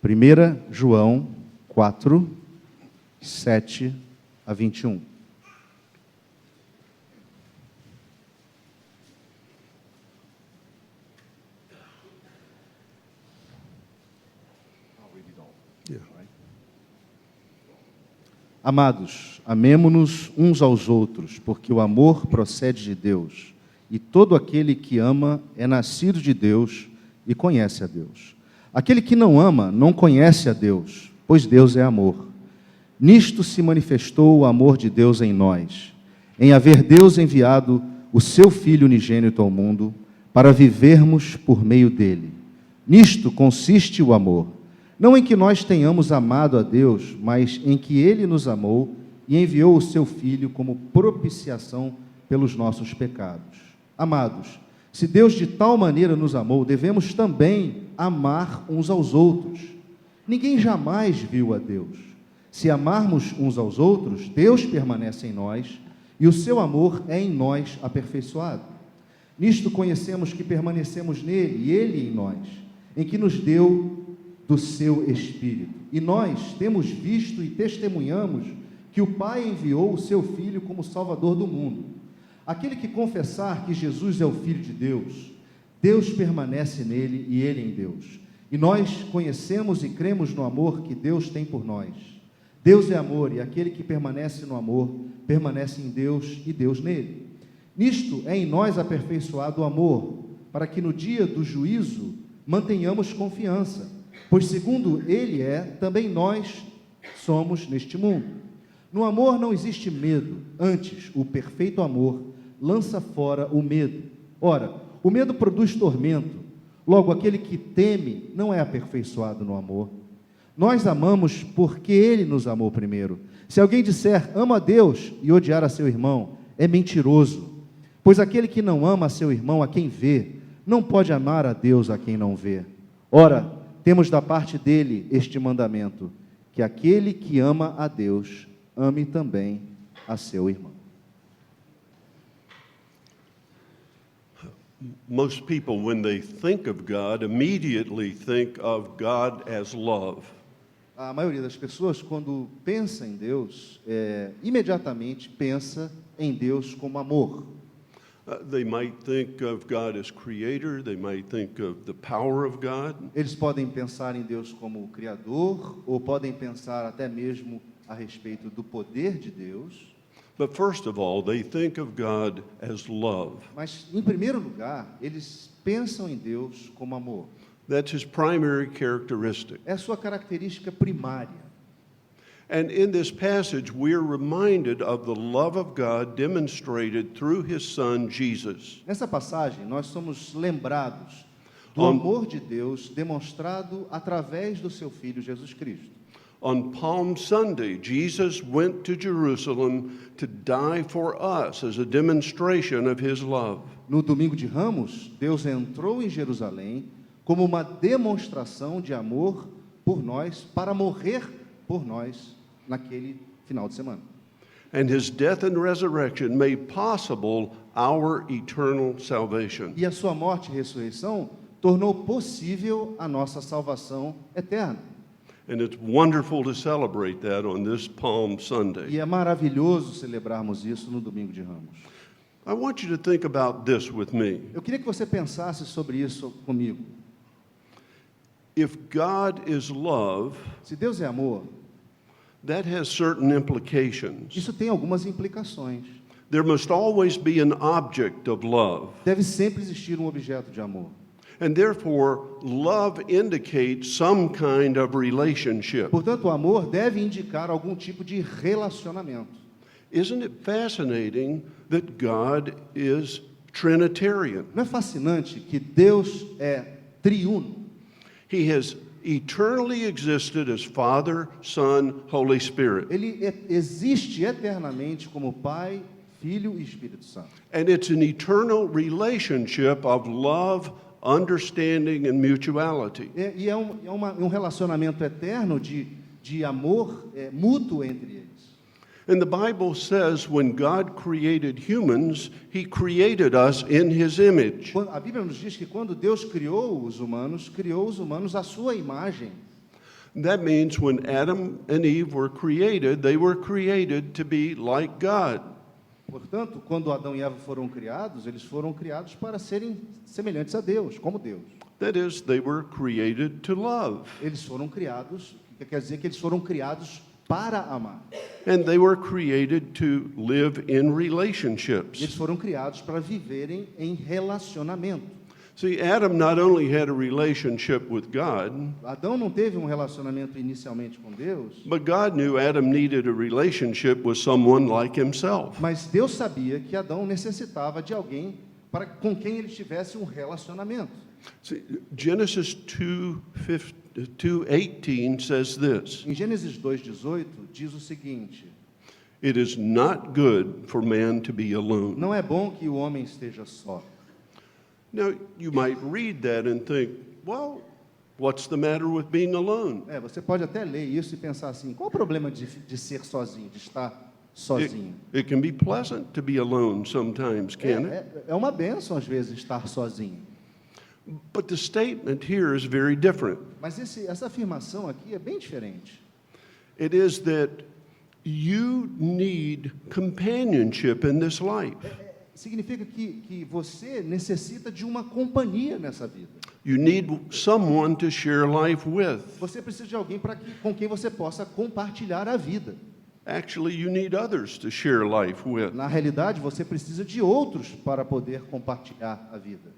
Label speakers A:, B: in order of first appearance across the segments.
A: 1 João 4, 7 a 21. Amados, amemo-nos uns aos outros, porque o amor procede de Deus, e todo aquele que ama é nascido de Deus e conhece a Deus. Aquele que não ama não conhece a Deus, pois Deus é amor. Nisto se manifestou o amor de Deus em nós, em haver Deus enviado o seu Filho unigênito ao mundo, para vivermos por meio dele. Nisto consiste o amor. Não em que nós tenhamos amado a Deus, mas em que Ele nos amou e enviou o seu Filho como propiciação pelos nossos pecados. Amados, se Deus de tal maneira nos amou, devemos também amar uns aos outros. Ninguém jamais viu a Deus. Se amarmos uns aos outros, Deus permanece em nós e o seu amor é em nós aperfeiçoado. Nisto conhecemos que permanecemos nele e ele em nós, em que nos deu do seu Espírito. E nós temos visto e testemunhamos que o Pai enviou o seu Filho como Salvador do mundo. Aquele que confessar que Jesus é o Filho de Deus, Deus permanece nele e ele em Deus. E nós conhecemos e cremos no amor que Deus tem por nós. Deus é amor, e aquele que permanece no amor, permanece em Deus e Deus nele. Nisto é em nós aperfeiçoado o amor, para que no dia do juízo mantenhamos confiança. Pois segundo ele é, também nós somos neste mundo. No amor não existe medo, antes o perfeito amor lança fora o medo. Ora, o medo produz tormento, logo aquele que teme não é aperfeiçoado no amor. Nós amamos porque ele nos amou primeiro. Se alguém disser, amo a Deus, e odiar a seu irmão, é mentiroso. Pois aquele que não ama a seu irmão, a quem vê, não pode amar a Deus a quem não vê. Ora, temos da parte dele este mandamento, que aquele que ama a Deus, ame também a seu irmão.
B: Most people, when they think of God, immediately think of God as love.
A: A maioria das pessoas, quando pensa em Deus, imediatamente pensa em Deus como amor.
B: They might think of God as creator, they might think of the power of God.
A: Eles podem pensar em Deus como Criador, ou podem pensar até mesmo a respeito do poder de Deus.
B: But first of all, they think of God as love.
A: Mas, em primeiro lugar, eles pensam em Deus como amor.
B: That's his primary characteristic.
A: É a sua característica primária.
B: And in this passage, we're reminded of the love of God demonstrated through his son, Jesus.
A: Nessa passagem, nós somos lembrados do amor de Deus demonstrado através do seu Filho Jesus Cristo.
B: On Palm Sunday, Jesus went to Jerusalem to die for us as a demonstration of his love.
A: No domingo de Ramos, Deus entrou em Jerusalém como uma demonstração de amor por nós, para morrer por nós naquele final de semana.
B: And his death and resurrection made possible our eternal salvation.
A: E a sua morte e ressurreição tornou possível a nossa salvação eterna.
B: And it's wonderful to celebrate that on this Palm Sunday.
A: E é maravilhoso celebrarmos isso no domingo de Ramos.
B: I want you to think about this with me.
A: Eu queria que você pensasse sobre isso comigo.
B: If God is love,
A: Se Deus é amor,
B: that has certain implications.
A: isso tem algumas implicações.
B: There must always be an object of love.
A: Deve sempre existir um objeto de amor.
B: And therefore, love indicates some kind of relationship.
A: Portanto, o amor deve indicar algum tipo de relacionamento.
B: Isn't it fascinating that God is Trinitarian?
A: Não é fascinante que Deus é triuno?
B: He has eternally existed as Father, Son, Holy Spirit.
A: Ele existe eternamente como Pai, Filho e Espírito Santo.
B: And it's an eternal relationship of love, understanding, and mutuality.
A: E é um relacionamento eterno de amor mútuo entre eles.
B: And the Bible says when God created humans, He created us in His image.
A: A Bíblia nos diz que quando Deus criou os humanos à sua imagem.
B: That means when Adam and Eve were created, they were created to be like God.
A: Portanto, quando Adão e Eva foram criados, eles foram criados para serem semelhantes a Deus, como Deus.
B: That is, they were created to love.
A: Eles foram criados, quer dizer que eles foram criados para amar.
B: And they were created to live in relationships.
A: Eles foram criados para viverem em relacionamento.
B: See, Adam not only had a relationship with God,
A: Adão não teve um relacionamento inicialmente com Deus,
B: but God knew Adam needed a relationship with someone like himself.
A: mas Deus sabia que Adão necessitava de alguém com quem ele tivesse um relacionamento.
B: See, Genesis 2:18 says this:
A: Em Gênesis 2:18 diz o seguinte:
B: It is not good for man to be alone.
A: não é bom que o homem esteja só.
B: Now, you might read that and think, well, what's the matter with being alone?
A: Você pode até ler isso e pensar assim: qual o problema de ser sozinho, de estar sozinho?
B: It can be pleasant to be alone sometimes, can't it?
A: É uma bênção às vezes estar sozinho.
B: But the statement here is very different.
A: Mas essa afirmação aqui é bem diferente.
B: It is that you need companionship in this life.
A: Significa que você necessita de uma companhia nessa vida.
B: You need someone to share life with.
A: Você precisa de alguém com quem você possa compartilhar a vida.
B: Actually, you need others to share life with.
A: Na realidade, você precisa de outros para poder compartilhar a vida.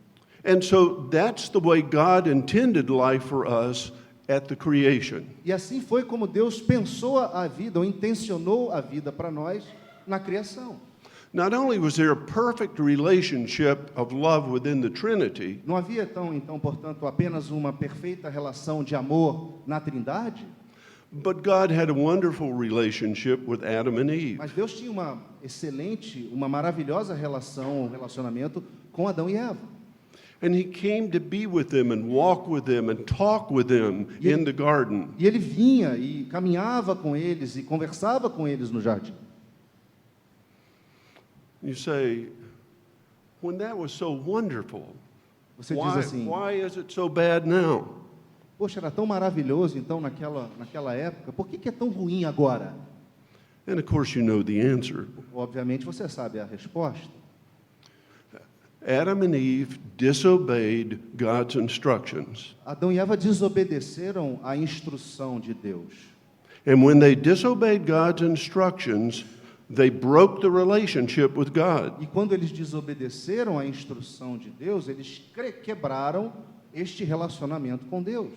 B: And so that's the way God intended life for us at the creation.
A: E assim foi como Deus pensou a vida, ou intencionou a vida para nós na criação.
B: Not only was there a perfect relationship of love within the Trinity,
A: Não havia então, portanto, apenas uma perfeita relação de amor na Trindade,
B: but God had a wonderful relationship with Adam and Eve.
A: mas Deus tinha uma maravilhosa relacionamento com Adão e Eva.
B: And he came to be with them and walk with them and talk with them in the garden.
A: E ele vinha e caminhava com eles e conversava com eles no jardim.
B: You say, when that was so wonderful,
A: Você diz assim:
B: why is it so bad now?
A: poxa, era tão maravilhoso então naquela época, por que é tão ruim agora?
B: And of course you know the answer.
A: Obviamente você sabe a resposta.
B: Adam and Eve disobeyed God's instructions.
A: Adão e Eva desobedeceram a instrução de Deus.
B: And when they disobeyed God's instructions, they broke the relationship with God.
A: E quando eles desobedeceram a instrução de Deus, eles quebraram este relacionamento com Deus.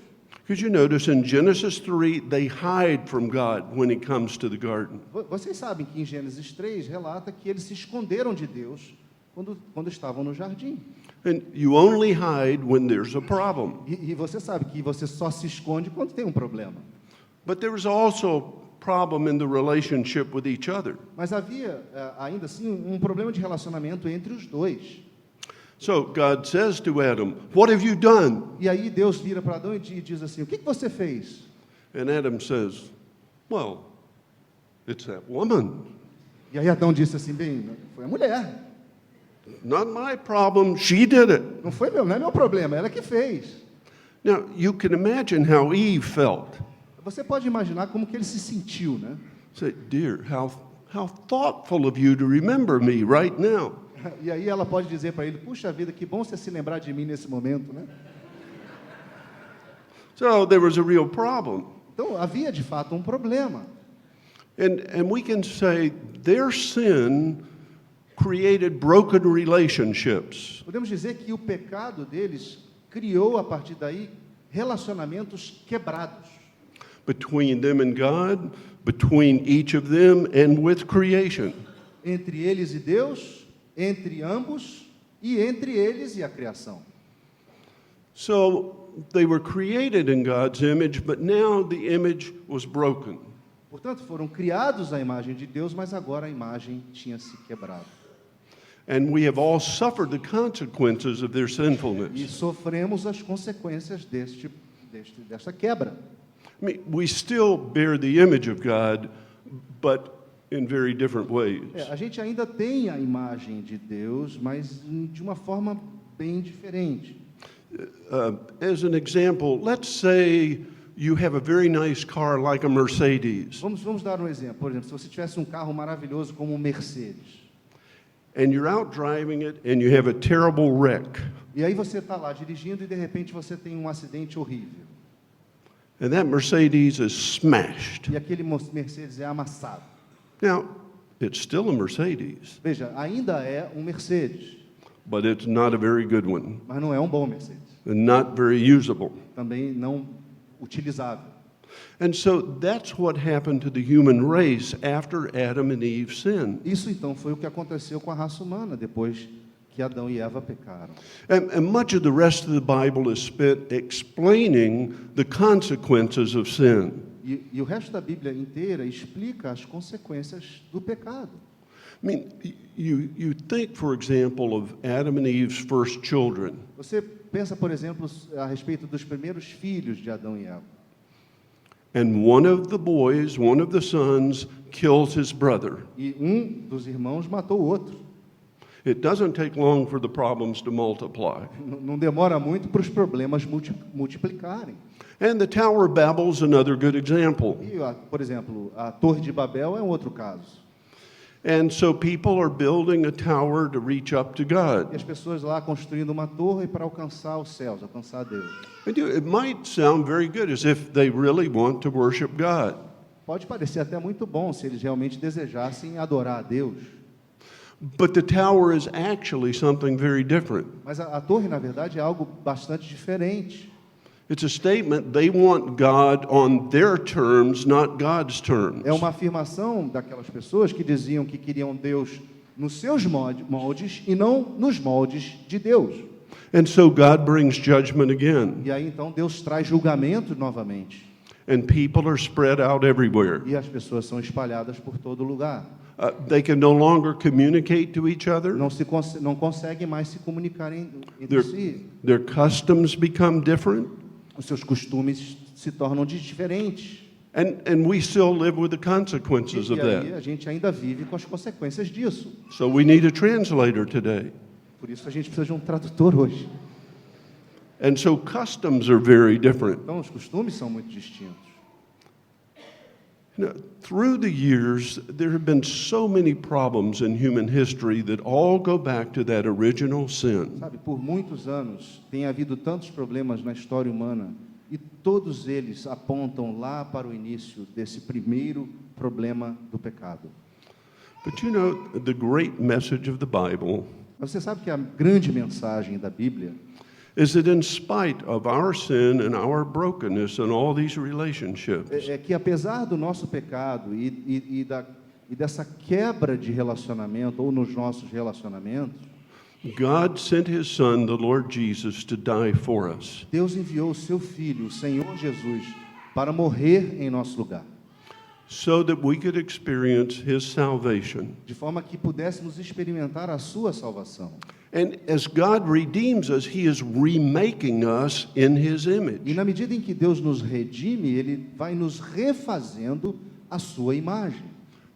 B: Because you notice in Genesis 3, they hide from God when it comes to the garden.
A: Vocês sabem que em Gênesis 3 relata que eles se esconderam de Deus quando estavam no jardim.
B: And you only hide when there's a problem.
A: E você sabe que você só se esconde quando tem um problema.
B: But there was also problem in the relationship with each other.
A: Mas havia, ainda assim, um problema de relacionamento entre os dois.
B: So God says to Adam, "What have you done?"
A: E aí Deus vira para Adão e diz assim: o que você fez?
B: And Adam says, "Well, it's that woman.
A: E aí Adão disse assim: bem, foi a mulher.
B: Not my problem. She did it."
A: Não é meu problema, ela que fez.
B: Now, you can imagine how Eve felt.
A: Você pode imaginar como que ele se sentiu, né?
B: Say, "Dear, how thoughtful of you to remember me right now."
A: E aí ela pode dizer para ele: puxa vida, que bom você se lembrar de mim nesse momento, né?
B: So there was a real problem.
A: Então havia de fato um problema.
B: And we can say their sin created broken relationships.
A: Podemos dizer que o pecado deles criou a partir daí relacionamentos quebrados
B: Between them and God, between each of them, and with creation.
A: entre eles e Deus, entre ambos e entre eles e a criação.
B: So they were created in God's image, but now the image was broken.
A: Portanto, foram criados à imagem de Deus, mas agora a imagem tinha se quebrado.
B: And we have all suffered the consequences of their
A: E
B: sinfulness.
A: sofremos as consequências desta quebra.
B: I mean, we still bear the image of God, but in very different ways.
A: A gente ainda tem a imagem de Deus, mas de uma forma bem diferente.
B: As an example, let's say you have a very nice car like a Mercedes,
A: Vamos dar um exemplo. Por exemplo, se você tivesse um carro maravilhoso como um Mercedes,
B: and you're out driving it and you have a terrible wreck,
A: e aí você está lá dirigindo e de repente você tem um acidente horrível,
B: and that Mercedes is smashed.
A: e aquele Mercedes é amassado.
B: Now, it's still a Mercedes,
A: Veja, ainda é um Mercedes,
B: but it's not a very good one,
A: mas não é um bom Mercedes.
B: and not very usable.
A: Também não utilizável.
B: And so that's what happened to the human race after Adam and Eve sinned.
A: Isso então foi o que aconteceu com a raça humana depois que Adão e Eva pecaram.
B: And much of the rest of the Bible is spent explaining the consequences of sin.
A: E o resto da Bíblia inteira explica as consequências do pecado.
B: I mean, you think, for example, of Adam and Eve's first children.
A: Você pensa, por exemplo, a respeito dos primeiros filhos de Adão e Eva.
B: And one of the boys, one of the sons, kills his brother.
A: E um dos irmãos matou o outro.
B: It doesn't take long for the problems to multiply.
A: Não demora muito para os problemas multiplicarem.
B: And the Tower of Babel is another good example.
A: E, por exemplo, a Torre de Babel é um outro caso.
B: And so people are building a tower to reach up to
A: E
B: God.
A: as pessoas lá construindo uma torre para alcançar os céus, alcançar Deus.
B: It might sound very good, as if they really want to worship God.
A: Pode parecer até muito bom se eles realmente desejassem adorar a Deus.
B: But the tower is actually something very different.
A: Mas a torre, na verdade, é algo bastante diferente.
B: It's a statement they want God on their terms, not God's terms.
A: É uma afirmação daquelas pessoas que diziam que queriam Deus nos seus moldes e não nos moldes de Deus.
B: And so God brings judgment again,
A: E aí então Deus traz julgamento novamente.
B: and people are spread out everywhere.
A: E as pessoas são espalhadas por todo lugar.
B: They can no longer communicate to each other.
A: Não conseguem mais se comunicar entre si.
B: Their customs become different.
A: Os seus costumes se tornam diferentes.
B: And we still live with the consequences of
A: E aí
B: that.
A: a gente ainda vive com as consequências disso.
B: So we need a translator today.
A: Por isso a gente precisa de um tradutor hoje.
B: And so customs are very different.
A: Então os costumes são muito distintos.
B: Through the years, there have been so many problems in human history that all go back to that original sin.
A: Sabe, por muitos anos tem havido tantos problemas na história humana e todos eles apontam lá para o início desse primeiro problema do pecado.
B: But you know, the great message of the Bible
A: Mas você sabe que a grande mensagem da Bíblia
B: is that in spite of our sin and our brokenness and all these relationships,
A: é que apesar do nosso pecado e dessa quebra de relacionamento ou nos nossos relacionamentos,
B: God sent His Son, the Lord Jesus, to die for us.
A: Deus enviou o seu Filho, o Senhor Jesus, para morrer em nosso lugar,
B: so that we could experience His salvation.
A: de forma que pudéssemos experimentar a sua salvação.
B: And as God redeems us, He is remaking us in His
A: E
B: image.
A: na medida em que Deus nos redime, Ele vai nos refazendo a sua imagem.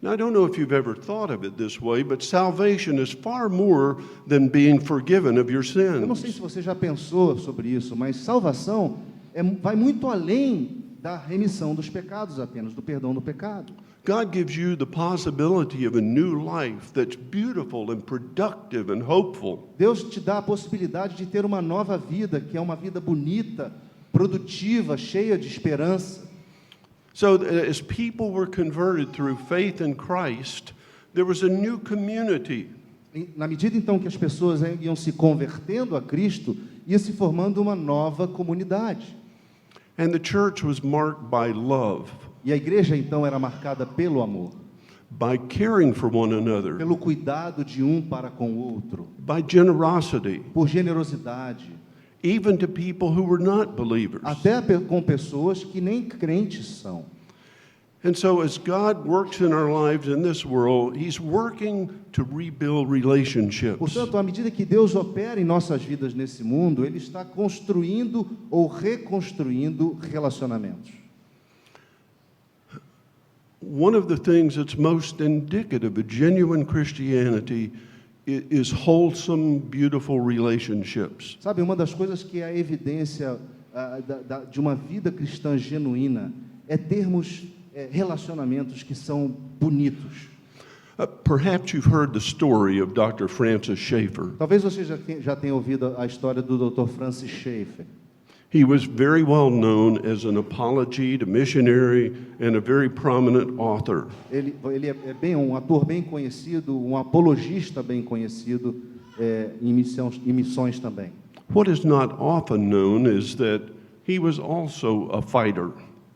B: Now, I don't know if you've ever thought of it this way, but salvation is far more than being forgiven of your
A: Eu não sei se
B: sins.
A: você já pensou sobre isso, mas salvação vai muito além da remissão dos pecados apenas, do perdão do pecado.
B: God gives you the possibility of a new life that's beautiful and productive and hopeful.
A: Deus te dá a possibilidade de ter uma nova vida, que é uma vida bonita, produtiva, cheia de esperança.
B: So, as people were converted through faith in Christ, there was a new community.
A: E na medida então que as pessoas iam se convertendo a Cristo, ia se formando uma nova comunidade.
B: And the church was marked by love,
A: E a igreja então era marcada pelo amor,
B: by caring for one another,
A: pelo cuidado de um para com o outro,
B: by generosity,
A: por generosidade,
B: even to people who were not believers.
A: até com pessoas que nem crentes são.
B: And so as God works in our lives in this world, He's working to rebuild relationships.
A: Portanto, à medida que Deus opera em nossas vidas nesse mundo, Ele está construindo ou reconstruindo relacionamentos.
B: One of the things that's most indicative of genuine Christianity is wholesome, beautiful relationships.
A: Sabe, uma das coisas que é a evidência de uma vida cristã genuína é termos relacionamentos que são bonitos.
B: Perhaps you've heard the story of Dr. Francis Schaeffer.
A: Talvez você já tenha ouvido a história do Dr. Francis Schaeffer.
B: He was very well known as an apologete, a missionary, and a very prominent author.
A: Ele é um ator bem conhecido, um apologista bem conhecido em missões também.
B: What is not often known is that he was also a fighter.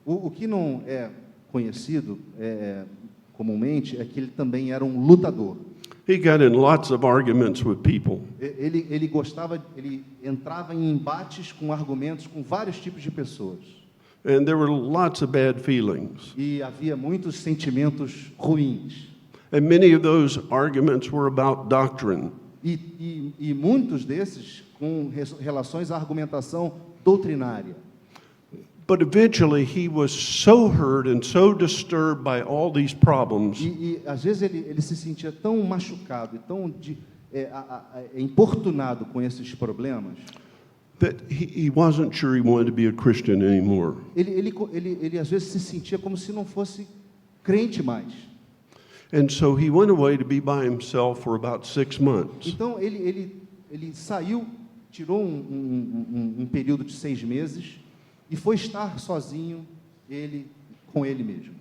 A: O que não é conhecido comumente é que ele também era um lutador.
B: He got in lots of arguments with people.
A: Ele entrava em embates com argumentos com vários tipos de pessoas.
B: And there were lots of bad feelings.
A: E havia muitos sentimentos ruins.
B: And many of those arguments were about doctrine.
A: E muitos desses com relações à argumentação doutrinária.
B: But eventually he was so hurt and so disturbed by all these problems.
A: E às vezes ele se sentia tão machucado e tão importunado com esses problemas.
B: That he wasn't sure he wanted to be a Christian anymore.
A: Ele às vezes se sentia como se não fosse crente mais.
B: And so he went away to be by himself for about 6 months.
A: Então ele saiu, tirou um período de 6 meses e foi estar sozinho, com ele mesmo.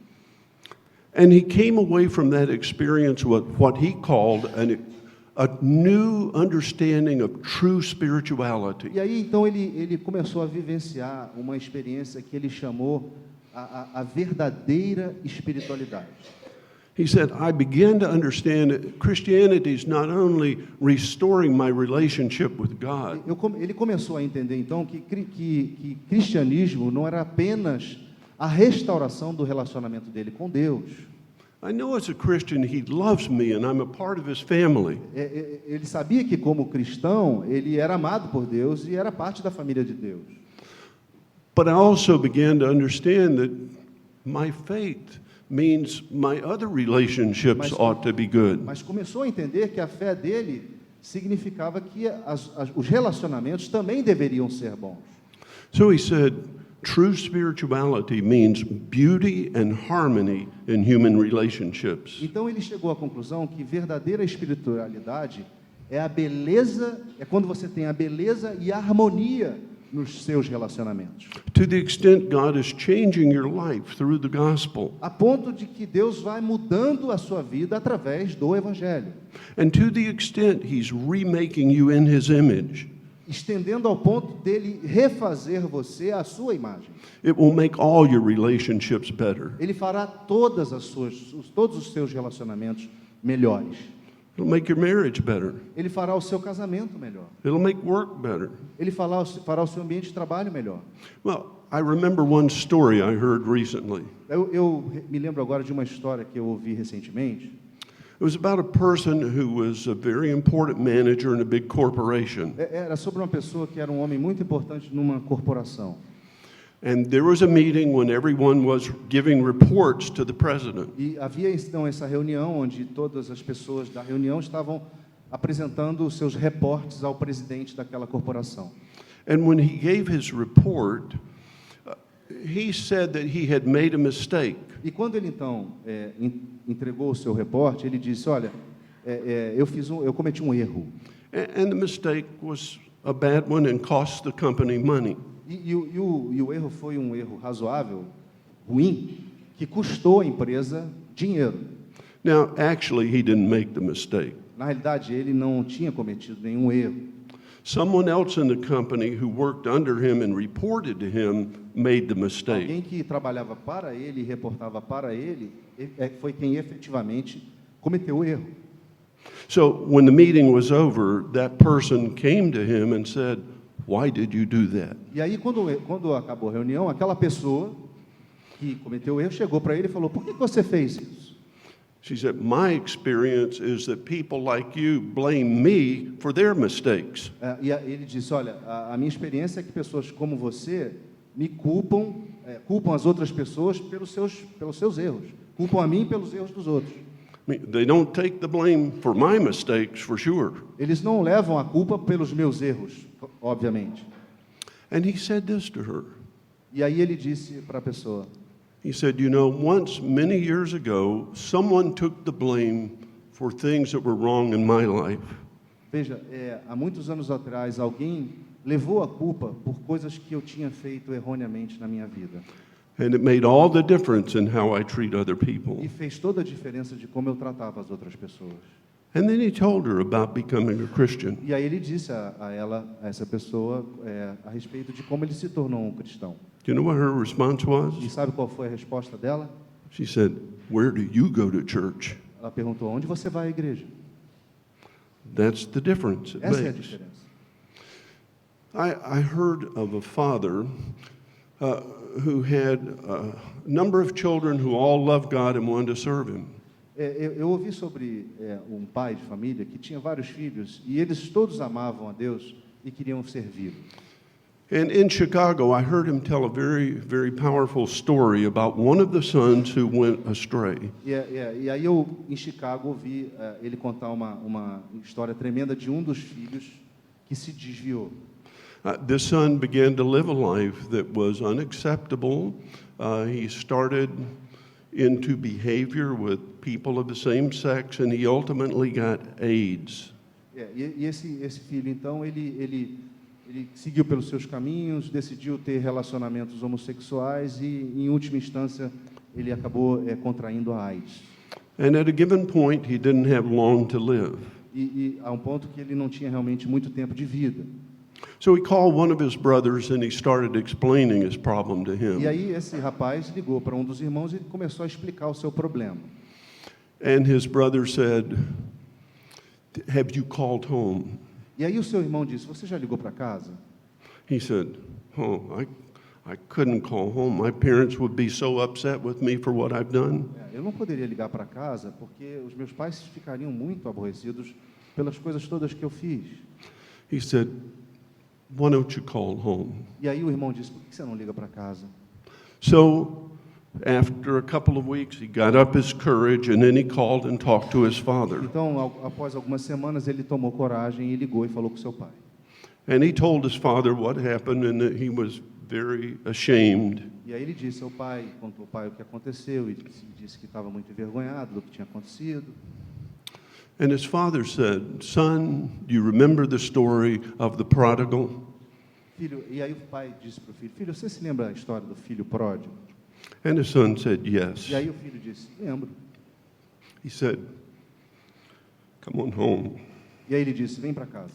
B: And he came away from that experience with what he called a new understanding of true spirituality.
A: E aí então ele começou a vivenciar uma experiência que ele chamou a verdadeira espiritualidade.
B: He said, I began to understand that Christianity is not only restoring my relationship with God.
A: Ele começou a entender então que cristianismo não era apenas a restauração do relacionamento dele com Deus.
B: I know as a Christian he loves me and I'm a part of his family.
A: Ele sabia que como cristão ele era amado por Deus e era parte da família de Deus.
B: But I also began to understand that my faith means my other relationships ought to be good.
A: Mas começou a entender que a fé dele significava que os relacionamentos também deveriam ser bons.
B: So he said, true spirituality means beauty and harmony in human relationships.
A: Então ele chegou à conclusão que verdadeira espiritualidade é a beleza, é quando você tem a beleza e a harmonia nos seus relacionamentos.
B: To the extent God is changing your life through the gospel.
A: A ponto de que Deus vai mudando a sua vida através do evangelho.
B: And to the extent he's remaking you in his image.
A: Estendendo ao ponto dele refazer você à sua imagem.
B: It will make all your relationships better.
A: Ele fará todos os seus relacionamentos melhores.
B: It'll make your marriage better.
A: Ele fará o seu casamento melhor.
B: It'll make work better.
A: Ele fará o seu ambiente de trabalho melhor.
B: Well, I remember one story I heard recently.
A: Eu me lembro agora de uma história que eu ouvi recentemente.
B: It was about a person who was a very important manager in a big corporation.
A: Era sobre uma pessoa que era um homem muito importante numa corporação.
B: And there was a meeting when everyone was giving reports to the president.
A: E havia então essa reunião onde todas as pessoas da reunião estavam apresentando os seus reportes ao presidente daquela corporação.
B: And when he gave his report, he said that he had made a mistake.
A: E quando ele então entregou o seu reporte, ele disse: olha, eu cometi um erro.
B: And the mistake was a bad one and cost the company money.
A: E o erro foi um erro razoável, ruim, que custou à empresa dinheiro.
B: Now, actually, he didn't make the mistake.
A: Na realidade, ele não tinha cometido nenhum erro.
B: Someone else in the company who worked under him and reported to him made the mistake.
A: Alguém que trabalhava para ele e reportava para ele foi quem efetivamente cometeu o erro.
B: So, when the meeting was over, that person came to him and said, "Why did you do that?"
A: E aí, quando acabou a reunião, aquela pessoa que cometeu o erro chegou para ele e falou: por que você fez isso?
B: She said, "My experience is that people like you blame me for their mistakes."
A: E ele disse: olha, a minha experiência é que pessoas como você me culpam as outras pessoas pelos seus erros, culpam a mim pelos erros dos outros.
B: I mean, they don't take the blame for my mistakes, for sure.
A: Eles não levam a culpa pelos meus erros, obviamente.
B: And he said this to her.
A: E aí ele disse para a pessoa,
B: He said, you know, once, many years ago, someone took the blame for things that were wrong in my life.
A: veja, há muitos anos atrás alguém levou a culpa por coisas que eu tinha feito erroneamente na minha vida.
B: And it made all the difference in how I treat other people.
A: E fez toda a diferença de como eu tratava as outras pessoas.
B: And then he told her about becoming a Christian.
A: E aí ele disse a essa pessoa, a respeito de como ele se tornou um cristão.
B: Do you know what her response was?
A: E sabe qual foi a resposta dela?
B: She said, where do you go to church?
A: Ela perguntou, onde você vai à igreja?
B: That's the difference it
A: Essa é a
B: makes.
A: diferença.
B: I heard of a father who had a number of children who all loved God and wanted to serve him.
A: Eu ouvi sobre um pai de família que tinha vários filhos e eles todos amavam a Deus e queriam servir.
B: And in Chicago, I heard him tell a very, very powerful story about one of the sons who went astray.
A: E aí eu, em Chicago, ouvi ele contar uma história tremenda de um dos filhos que se desviou.
B: This son began to live a life that was unacceptable. He started into behavior with people of the same sex, and he ultimately got AIDS.
A: E esse filho, então, ele seguiu pelos seus caminhos, decidiu ter relacionamentos homossexuais e, em última instância, ele acabou contraindo a AIDS.
B: And at a given point, he didn't have long to live.
A: E a um ponto que ele não tinha realmente muito tempo de vida.
B: So he called one of his brothers and he started explaining his problem to him.
A: E aí esse rapaz ligou para um dos irmãos e começou a explicar o seu problema.
B: And his brother said, have you called home?
A: E aí o seu irmão disse, você já ligou para casa?
B: He said, oh, I couldn't call home. My parents would be so upset with me for what I've done.
A: Eu não poderia ligar para casa porque os meus pais ficariam muito aborrecidos pelas coisas todas que eu fiz.
B: He said, why don't you call home?
A: E aí o irmão disse, por que você não liga para casa?
B: So after a couple of weeks, he got up his courage and then he called and talked to his father.
A: Então, após algumas semanas, ele tomou coragem e ligou e falou com seu pai.
B: And he told his father what happened and that he was very ashamed.
A: E aí ele disse ao pai, contou ao pai o que aconteceu e disse que estava muito envergonhado do que tinha acontecido.
B: And his father said, son, do you remember the story of the prodigal?
A: Filho, e aí o pai disse para o filho, filho, você se lembra a história do filho pródigo?
B: And his son said, yes.
A: E aí o filho disse, lembro.
B: He said, come on home.
A: E aí ele disse, vem para casa.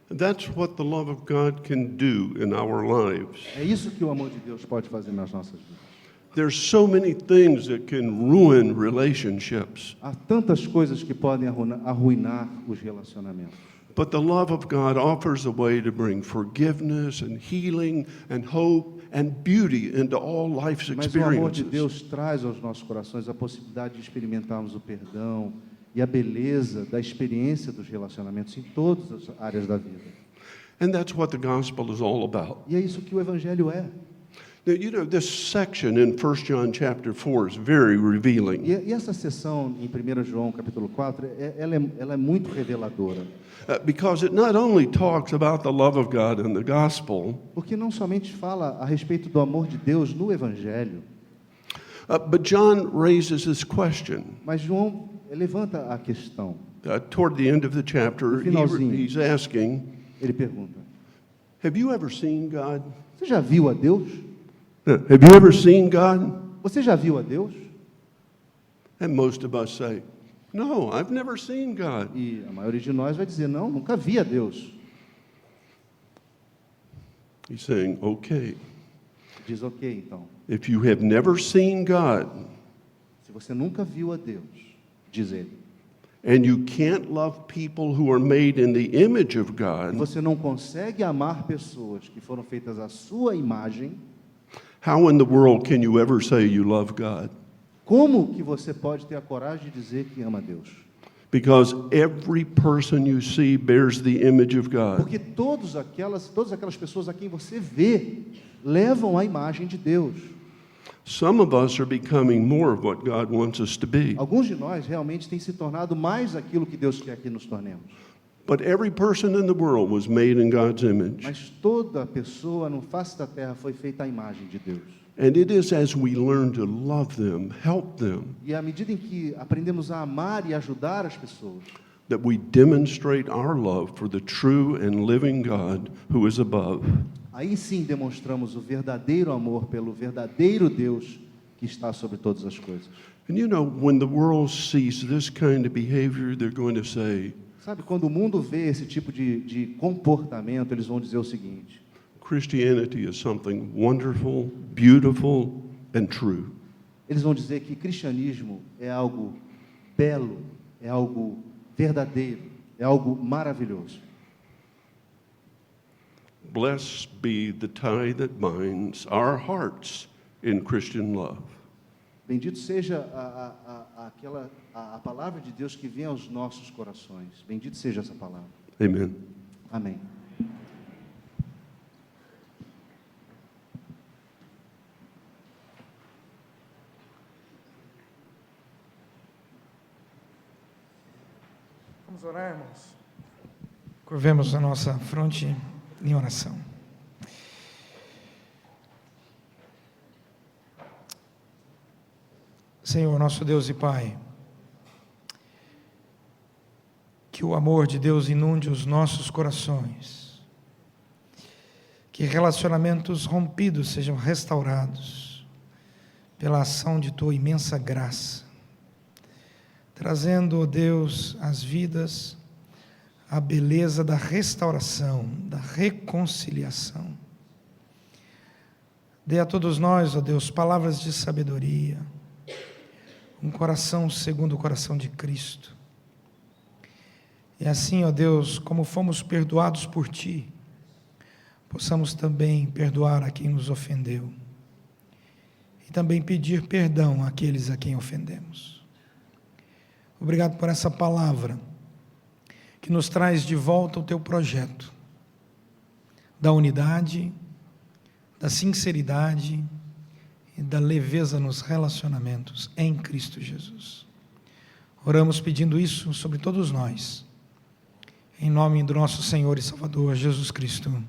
B: That's what the love of God can do in our lives.
A: É isso que o amor de Deus pode fazer nas nossas vidas.
B: There's so many things that can ruin relationships.
A: Há tantas coisas que podem arruinar os relacionamentos.
B: But the love of God offers a way to bring forgiveness and healing and hope and beauty into all life's
A: Mas o amor de
B: experiences.
A: Deus traz aos nossos corações a possibilidade de experimentarmos o perdão e a beleza da experiência dos relacionamentos em todas as áreas da vida.
B: And that's what the gospel is all about.
A: E é isso que o evangelho é.
B: Now, you know, this section in 1 John chapter 4 is very revealing.
A: E essa sessão em 1 João capítulo 4, ela é muito reveladora.
B: Because it not only talks about the love of God in the gospel,
A: Porque não somente fala a respeito do amor de Deus no evangelho,
B: but John raises this question.
A: mas João levanta a questão.
B: Toward the end of the chapter,
A: No finalzinho.
B: he's asking,
A: Ele pergunta,
B: have you ever seen God?
A: você já viu a Deus?
B: Have you ever seen God?
A: Você já viu a Deus?
B: And most of us say, no, I've never seen God.
A: E a maioria de nós vai dizer, não, nunca vi a Deus.
B: He's saying, okay,
A: Diz, ok, então,
B: if you have never seen God
A: se você nunca viu a Deus, diz ele,
B: and you can't love people who are made in the image of
A: e
B: God,
A: você não consegue amar pessoas que foram feitas à sua imagem,
B: how in the world can you ever say you love God?
A: como que você pode ter a coragem de dizer que ama a Deus?
B: Because every person you see bears the image of God.
A: Porque todas aquelas pessoas a quem você vê levam a imagem de Deus.
B: Some of us are becoming more of what God wants us to be.
A: Alguns de nós realmente têm se tornado mais aquilo que Deus quer que nos tornemos.
B: But every person in the world was made in God's image.
A: Mas toda pessoa no face da terra foi feita à imagem de Deus.
B: And it is as we learn to love them, help them,
A: E à medida em que aprendemos a amar e ajudar as pessoas,
B: that we demonstrate our love for the true and living God who is above.
A: aí sim demonstramos o verdadeiro amor pelo verdadeiro Deus que está sobre todas as coisas.
B: And you know, when the world sees this kind of behavior, they're going to say,
A: Sabe, quando o mundo vê esse tipo de comportamento, eles vão dizer o seguinte:
B: Christianity is something wonderful, beautiful, and true.
A: eles vão dizer que cristianismo é algo belo, é algo verdadeiro, é algo maravilhoso.
B: Blessed be the tie that binds our hearts in Christian love.
A: Bendito seja a palavra de Deus que vem aos nossos corações. Bendito seja essa palavra.
B: Amen.
A: Amém.
C: Vamos orar, irmãos. Curvemos a nossa fronte em oração. Senhor, nosso Deus e Pai, que o amor de Deus inunde os nossos corações, que relacionamentos rompidos sejam restaurados pela ação de Tua imensa graça, trazendo, ó Deus, às vidas a beleza da restauração, da reconciliação. Dê a todos nós, ó Deus, palavras de sabedoria, um coração segundo o coração de Cristo. E assim, ó Deus, como fomos perdoados por Ti, possamos também perdoar a quem nos ofendeu e também pedir perdão àqueles a quem ofendemos. Obrigado por essa palavra que nos traz de volta o Teu projeto da unidade, da sinceridade e da leveza nos relacionamentos em Cristo Jesus. Oramos pedindo isso sobre todos nós, em nome do nosso Senhor e Salvador Jesus Cristo.